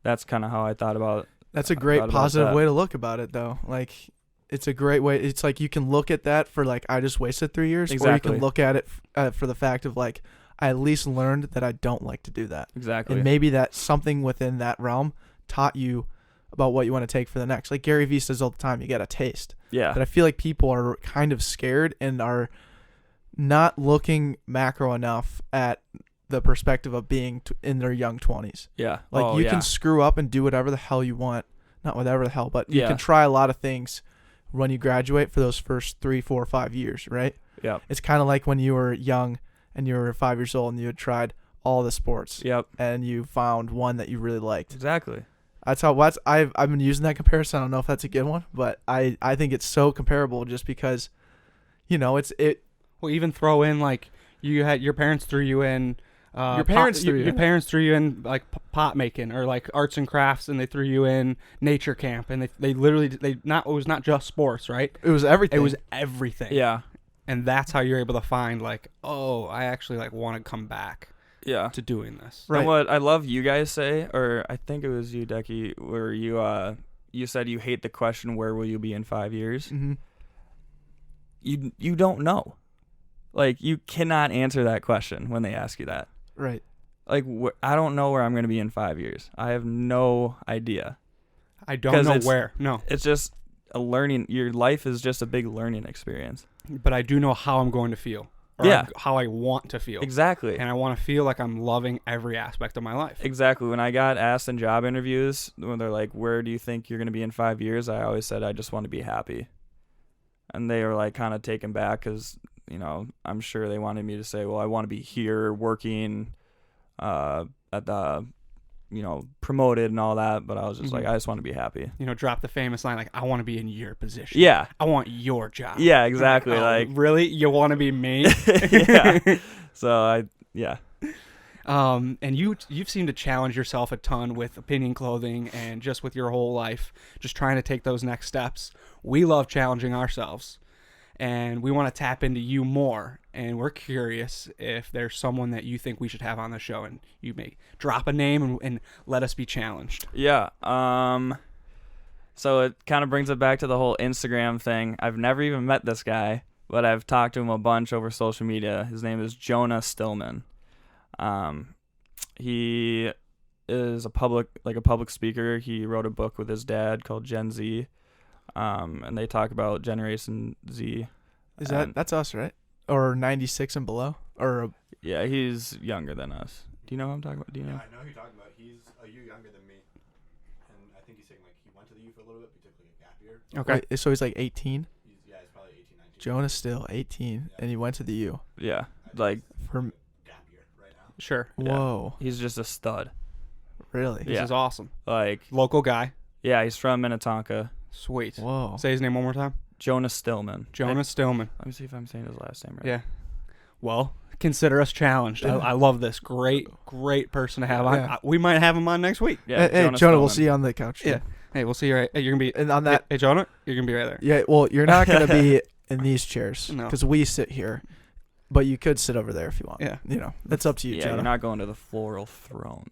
that's kind of how I thought about it. That's a great positive way to look about it, though. Like, it's a great way. It's like you can look at that for like, I just wasted 3 years. Exactly. Or you can look at it for the fact of like, I at least learned that I don't like to do that. Exactly. And maybe that something within that realm taught you about what you want to take for the next. Like Gary Vee says all the time, you get a taste. Yeah. But I feel like people are kind of scared and are not looking macro enough at the perspective of being in their young 20s. Yeah. Like you can screw up and do whatever the hell you want. Not whatever the hell, but you Yeah. can try a lot of things when you graduate for those first 3, 4, 5 years, right? Yeah. It's kind of like when you were young and you were 5 years old and you had tried all the sports. Yep. And you found one that you really liked. Exactly. That's how I've been using that comparison. I don't know if that's a good one, but I think it's so comparable just because, it's Well, even throw in like you had your parents threw you in Your parents threw you your in. parents threw you in like pot making or like arts and crafts, and they threw you in nature camp, and they literally it was not just sports, right? It was everything. It was everything. Yeah. And that's how you're able to find like, oh, I actually like want to come back Yeah. to doing this. Right. And what I love you guys say, or I think it was you, Decky, where you said you hate the question, where will you be in 5 years? Mm-hmm. You don't know. Like, you cannot answer that question when they ask you that. Right. Like, I don't know where I'm going to be in 5 years. I have no idea. I don't know where. No. It's just a learning. Your life is just a big learning experience. But I do know how I'm going to feel. Or Yeah. how I want to feel. Exactly. And I want to feel like I'm loving every aspect of my life. Exactly. When I got asked in job interviews, when they're like, where do you think you're going to be in 5 years? I always said, I just want to be happy. And they were like kind of taken back because, you know, I'm sure they wanted me to say, well, I want to be here working at the, you know, promoted and all that. But I was just like, I just want to be happy. You know, drop the famous line like, I want to be in your position. Yeah. I want your job. Yeah, exactly. Oh, like, really? You want to be me? yeah. So yeah. And you've seemed to challenge yourself a ton with Opinion Clothing and just with your whole life, just trying to take those next steps. We love challenging ourselves, and we want to tap into you more. And we're curious if there's someone that you think we should have on the show, and you may drop a name and let us be challenged. Yeah. So it kind of brings it back to the whole Instagram thing. I've never even met this guy, but I've talked to him a bunch over social media. His name is Jonah Stillman. He is a public speaker. He wrote a book with his dad called Gen Z. And they talk about Generation Z. Is that's us, right? Or 96 and below? Or yeah, he's younger than us. Do you know who I'm talking about? Do you know? Yeah, I know who you're talking about. He's a year younger than me, and I think he's saying like he went to the U for a little bit, but he took like a gap year. Okay. Wait, so he's like 18? He's probably 18, 19. Jonah's still 18, and he went to the U. Yeah, like For Gap year right now. Sure. whoa, he's just a stud. really? This Yeah. is awesome. Like, Local guy. yeah, he's from Minnetonka. Sweet. Whoa. Say his name one more time. Jonah Stillman. Jonas Stillman. Let me see if I'm saying his last name right. Yeah. Well, consider us challenged. I love this. Great person to have on. Yeah. We might have him on next week. Yeah. Hey, Jonah, Stillman. we'll see you on the couch. Yeah. Hey, we'll see you right. Hey, you're gonna be. And on that, Hey, Jonah, you're gonna be right there. yeah. Well, you're not gonna be in these chairs No. because we sit here, but you could sit over there if you want. Yeah. You know, that's up to you, Yeah, Jonah. you're not going to the floral thrones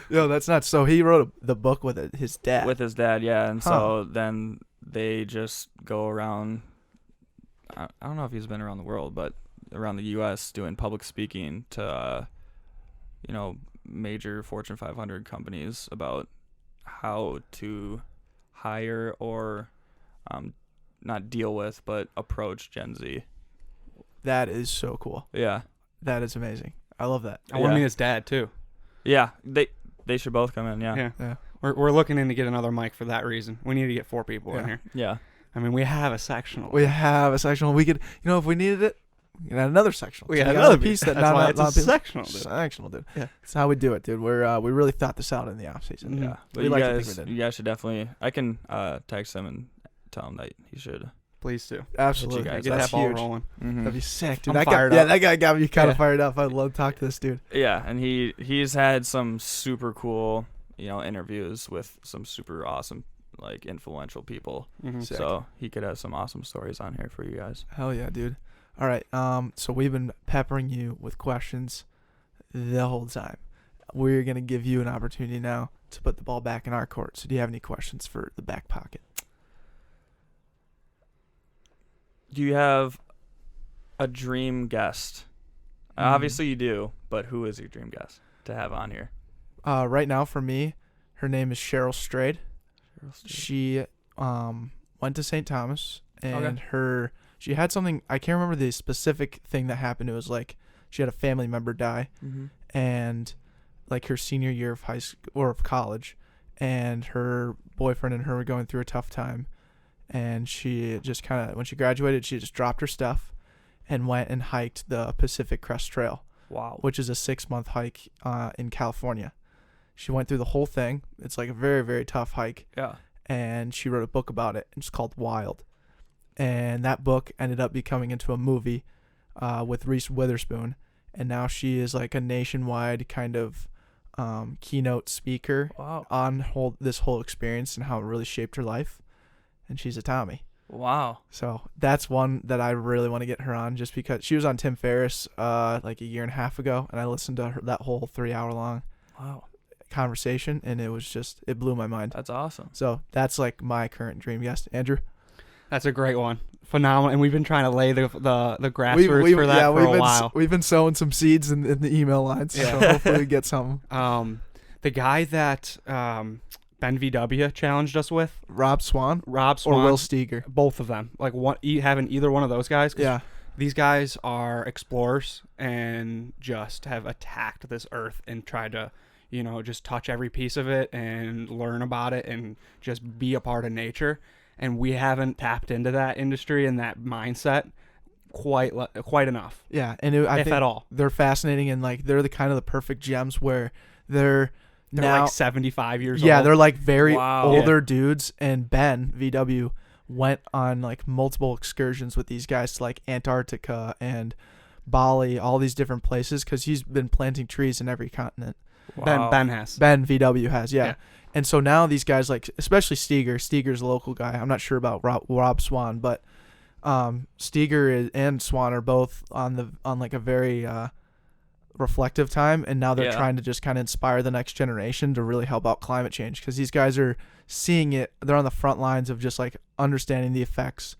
No, that's not. So he wrote the book with his dad. with his dad. Yeah, and so then they just go around. I don't know if he's been around the world, but around the U.S. doing public speaking to, you know, major Fortune 500 companies about how to hire or not deal with, but approach Gen Z. That is so cool. Yeah. That is amazing. I love that. I want to Yeah. meet his dad too. Yeah, they should both come in. Yeah. Yeah. We're looking in to get another mic for that reason. We need to get 4 people in Yeah. here. Yeah. I mean, we have a sectional. We have a sectional. We could, you know, if we needed it, we could add another sectional. We So had got another a piece that That's why it's a people- sectional, dude. Sectional, dude. Yeah. That's how we do it, dude. We really thought this out in the off season. Mhm. Yeah. But We you like to guys, think we did. you guys should definitely. I can text him and tell him that he should. Please do. Absolutely. guys. Get That's that ball huge. rolling. That'd be sick, dude. I'm That fired guy, up. that guy got me kind of Yeah. fired up. I'd love to talk to this dude. Yeah, and he's had some super cool, you know, interviews with some super awesome, like, influential people. Mhm. Sick. So he could have some awesome stories on here for you guys. Hell yeah, dude. All right. So we've been peppering you with questions the whole time. We're gonna give you an opportunity now to put the ball back in our court. So do you have any questions for the back pocket? Do you have a dream guest? Obviously you do, but who is your dream guest to have on here? Right now for me, her name is Cheryl Strayed. She went to St. Thomas, and she had something, I can't remember the specific thing that happened. It was like she had a family member die, and like her senior year of high school or of college, and her boyfriend and her were going through a tough time, and she just kind of, when she graduated, she just dropped her stuff and went and hiked the Pacific Crest Trail. Wow. Which is a 6-month hike in California. She went through the whole thing. It's like a very, very tough hike. Yeah. And she wrote a book about it. It's called Wild. And that book ended up becoming into a movie with Reese Witherspoon. and now she is like a nationwide kind of keynote speaker on this whole experience and how it really shaped her life. And she's a Tommy. Wow. So that's one that I really want to get her on, just because she was on Tim Ferriss like a year and a half ago, and I listened to that whole 3-hour long conversation, and it blew my mind. That's awesome. So that's like my current dream guest. Andrew? That's a great one. Phenomenal. And we've been trying to lay the grassroots for that for a while. We've been sowing some seeds in the email lines, so hopefully we get some. The guy that Ben VW challenged us with, Rob Swan or Will Steger. Both of them. Like having either one of those guys. Yeah. These guys are explorers and just have attacked this earth and tried to, just touch every piece of it and learn about it and just be a part of nature. And we haven't tapped into that industry and that mindset quite enough. Yeah, and I think at all, they're fascinating, and like they're the kind of the perfect gems where they're now like 75 years old. Yeah, they're like very older dudes. And Ben VW went on like multiple excursions with these guys to like Antarctica and Bali, all these different places, because he's been planting trees in every continent. Wow. Ben has. Ben VW has, yeah. And so now these guys, like especially Steger's a local guy. I'm not sure about Rob Swan, but Steger and Swan are both on like a very reflective time, and now they're trying to just kind of inspire the next generation to really help out climate change, because these guys are seeing it. They're on the front lines of just like understanding the effects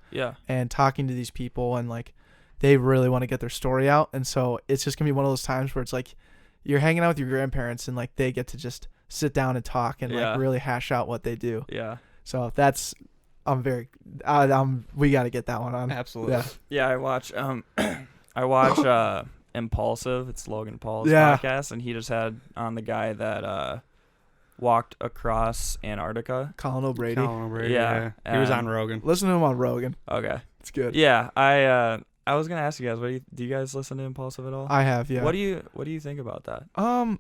and talking to these people, and like they really want to get their story out. And so it's just gonna be one of those times where it's like you're hanging out with your grandparents and like they get to just sit down and talk and like really hash out what they do. Yeah. So that's we got to get that one on. Absolutely. Yeah, I watch Impulsive. It's Logan Paul's podcast, and he just had on the guy that walked across Antarctica. Colin O'Brady. Yeah. He was on Rogan. Listen to him on Rogan. Okay. It's good. Yeah, I was gonna ask you guys, do you guys listen to Impulsive at all? I have, yeah. What do you think about that?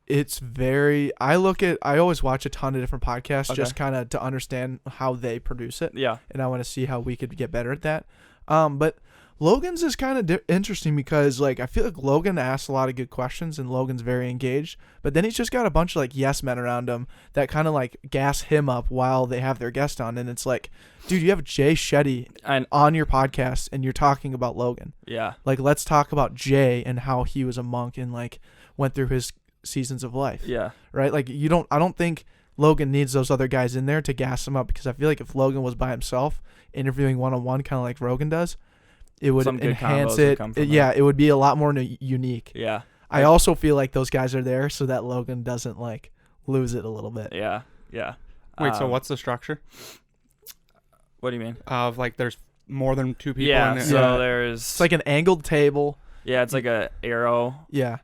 It's very. I always watch a ton of different podcasts just kind of to understand how they produce it. Yeah. And I want to see how we could get better at that. But Logan's is kind of interesting because like I feel like Logan asks a lot of good questions and Logan's very engaged, but then he's just got a bunch of like yes men around him that kind of like gas him up while they have their guest on, and it's like, dude, you have Jay Shetty on your podcast and you're talking about Logan. Yeah. Like let's talk about Jay and how he was a monk and like went through his seasons of life. Yeah. Right? Like I don't think Logan needs those other guys in there to gas him up, because I feel like if Logan was by himself interviewing one-on-one kind of like Rogan does, it would enhance it. It would be a lot more unique. Yeah. I also feel like those guys are there so that Logan doesn't like lose it a little bit. Yeah. Yeah. Wait, so what's the structure? What do you mean? Of like there's more than two people in it. So there's it's like an angled table. Yeah, it's like a arrow. Yeah.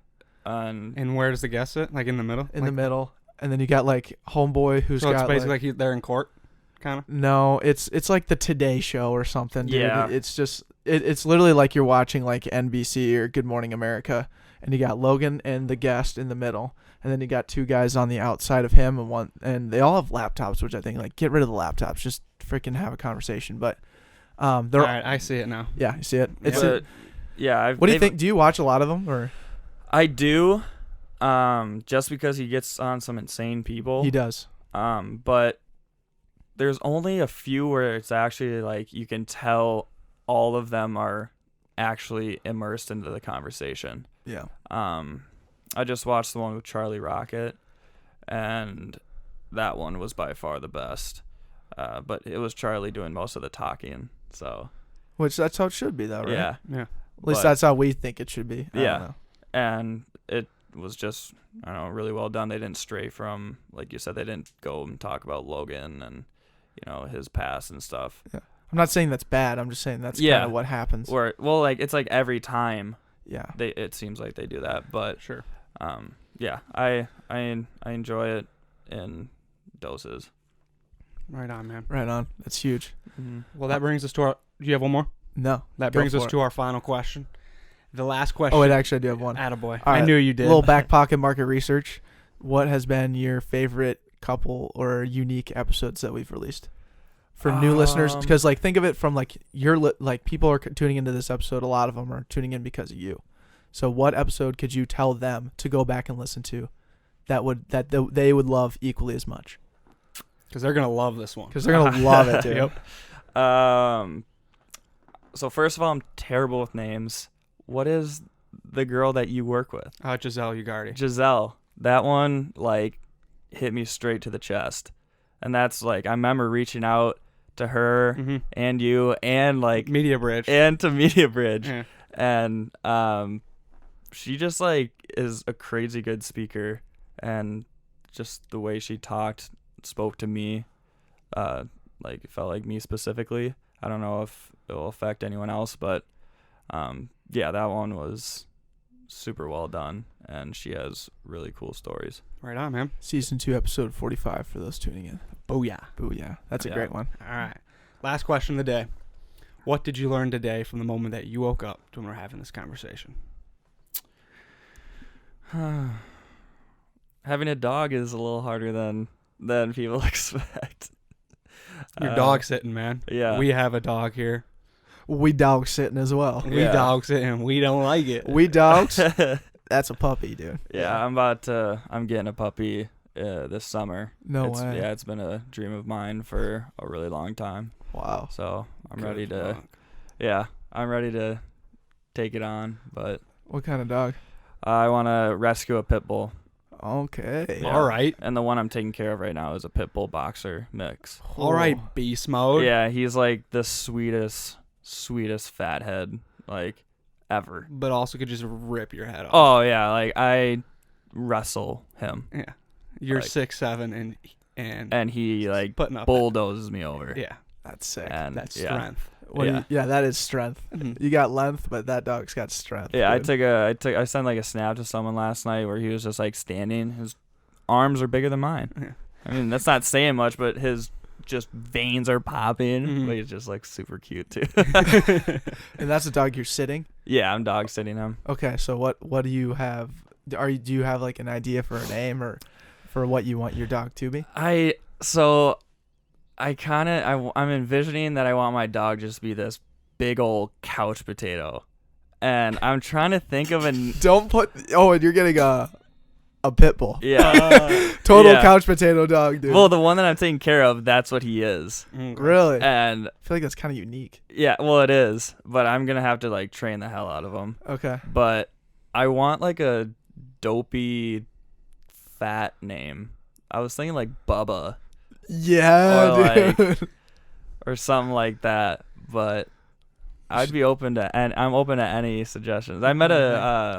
And where does the guest sit? Like in the middle? In the middle. And then you got like homeboy who's got. So it's basically like they're in court, kind of. No, it's like the Today Show or something. Dude. Yeah. It's just it's literally like you're watching like NBC or Good Morning America, and you got Logan and the guest in the middle, and then you got two guys on the outside of him, and they all have laptops, which I think like get rid of the laptops, just freaking have a conversation. But they're all right. I see it now. Yeah, you see it. Yeah. What do you think? Do you watch a lot of them or? I do, just because he gets on some insane people. He does. But there's only a few where it's actually like you can tell all of them are actually immersed into the conversation. Yeah. I just watched the one with Charlie Rocket, and that one was by far the best. But it was Charlie doing most of the talking, so. Which that's how it should be, though, right? Yeah. Yeah. At least that's how we think it should be. I don't know. And it was just, I don't know, really well done. They didn't stray from, like you said, they didn't go and talk about Logan and, his past and stuff. Yeah. I'm not saying that's bad. I'm just saying that's kind of what happens. It's like every time. Yeah. It seems like they do that, but sure. Yeah, I enjoy it in doses. Right on, man. Right on. That's huge. Mm-hmm. Well, that brings us to our. Do you have one more? No. That brings us to our final question. The last question. Oh, wait, actually, I do have one. Attaboy. Right. I knew you did. A little Backpocket market research. What has been your favorite couple or unique episodes that we've released for new listeners? Because like think of it from like people are tuning into this episode. A lot of them are tuning in because of you. So what episode could you tell them to go back and listen to they would love equally as much? Because they're gonna love this one. Because they're gonna love it, dude. Yep. So first of all, I'm terrible with names. What is the girl that you work with? Giselle Ugardi. Giselle. That one like hit me straight to the chest, and that's like I remember reaching out to her and you and like Media Bridge and to Media Bridge, yeah. and she just like is a crazy good speaker, and just the way she spoke to me, like it felt like me specifically. I don't know if it will affect anyone else, but yeah, that one was super well done, and she has really cool stories. Right on, man. Season 2, episode 45 for those tuning in. Booyah. Booyah. That's a great one. All right. Last question of the day. What did you learn today from the moment that you woke up to when we're having this conversation? Having a dog is a little harder than people expect. You're dog sitting, man. Yeah. We have a dog here. We dog sitting as well. We dog sitting. We don't like it. We dogs. That's a puppy, dude. Yeah, I'm getting a puppy this summer. No way. Yeah, it's been a dream of mine for a really long time. Wow. So I'm Good ready to, luck. I'm ready to take it on. But What kind of dog? I want to rescue a pit bull. Okay. Yeah. All right. And the one I'm taking care of right now is a pit bull boxer mix. All right, beast mode. Yeah, he's like the sweetest fathead like ever. But also could just rip your head off. Oh yeah, like I wrestle him. Yeah. You're Like- 6'7" And he like putting up bulldozes me over. Yeah. That's sick. And That's yeah. strength. Yeah. That is strength. Mhm. You got length, but that dog's got strength. Yeah, dude. I sent like a snap to someone last night where he was just like standing. His arms are bigger than mine. Yeah. I mean, that's not saying much, but his just veins are popping. Mhm. But he's just like super cute too. And that's a dog you're sitting? Yeah, I'm dog sitting him. Okay, so what do you have? Do you have like an idea for a name or for what you want your dog to be? I'm envisioning that I want my dog just to be this big old couch potato. And I'm trying to think of Don't put. Oh, and you're getting a pit bull. yeah. Total yeah. couch potato dog, dude. Well, the one that I'm taking care of, that's what he is. Really? I And feel like that's kind of unique. yeah, well, it is. But I'm going to have to like train the hell out of him. Okay. But I want like a dopey fat name. I was thinking like Bubba Yeah, Or, dude. or something like that. But I'd be open to, and I'm open to any suggestions. I met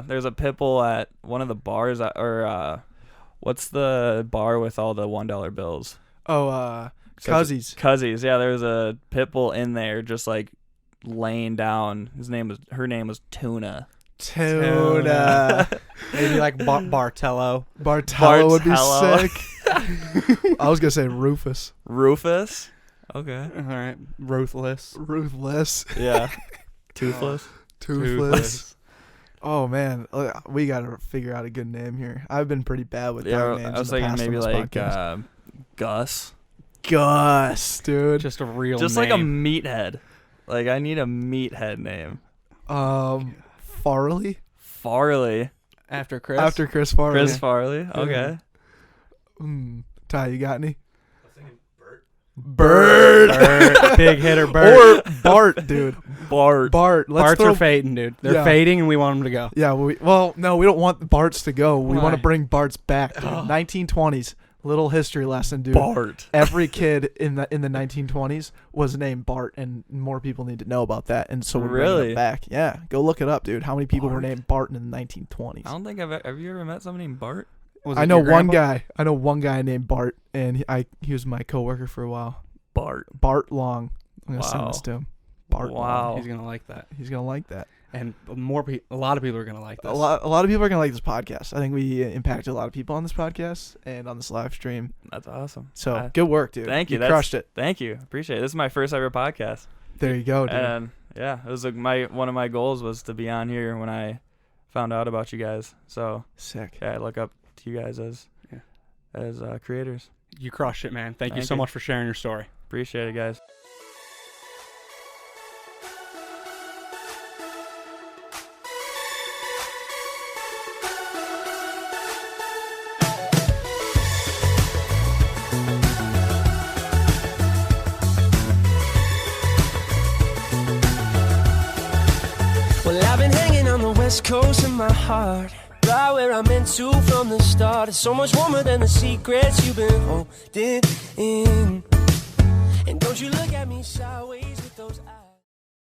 there's a pit bull at one of the bars, what's the bar with all the $1 bills? Oh, Cuzzies. Cuzzies, yeah. There was a pit bull in there, just like laying down. Her name was Tuna. Tuna. Maybe like Bartello. Bartello would be Bartello. sick. I was gonna say Rufus. Rufus. Okay. All right. Ruthless. Ruthless. Yeah. Toothless. Toothless. Oh man, we gotta figure out a good name here. I've been pretty bad with dog names. I was in the thinking past maybe on this like podcast. Gus. Gus, dude. Just a real Just name. like a meathead. Like I need a meathead name. Farley. Farley. After Chris. After Chris Farley. Chris Farley. Okay. Ty, you got any? I was thinking Bert. Bird. Big hitter Bert. Or Bart, dude. Bart. Bart. Barts are fading, dude. They're Yeah. fading, and we want them to go. Yeah, no, we don't want Barts to go. We Why? want to bring Barts back, dude. Oh. 1920s. Little history lesson, dude. Bart. Every kid in the 1920s was named Bart, and more people need to know about that. And so we're bringing Really? it back. Yeah, go look it up, dude. How many people were Bart? named Bart in the 1920s? I don't think have you ever met somebody named Bart? Was I it know your one grandpa? guy. I know one guy named Bart, and he was my coworker for a while. Bart. Bart Long. I'm gonna send Wow. this to him. Bart Wow. Long. He's gonna like that, He's gonna like that. and a lot of people are gonna like this. A lot of people are gonna like this podcast. I think we impacted a lot of people on this podcast and on this live stream. That's awesome. So good work, dude. Thank you. You That's- crushed it. Thank you. Appreciate it. This is my first ever podcast. There you go, dude. And yeah, it was like one of my goals was to be on here when I found out about you guys. So Sick. yeah, I look up to you guys as creators. You crushed it, man. Thank you Thank so you. much for sharing your story. Appreciate it, guys. West Coast in my heart, right where I'm meant to from the start. It's so much warmer than the secrets you've been holding in. And don't you look at me sideways with those eyes.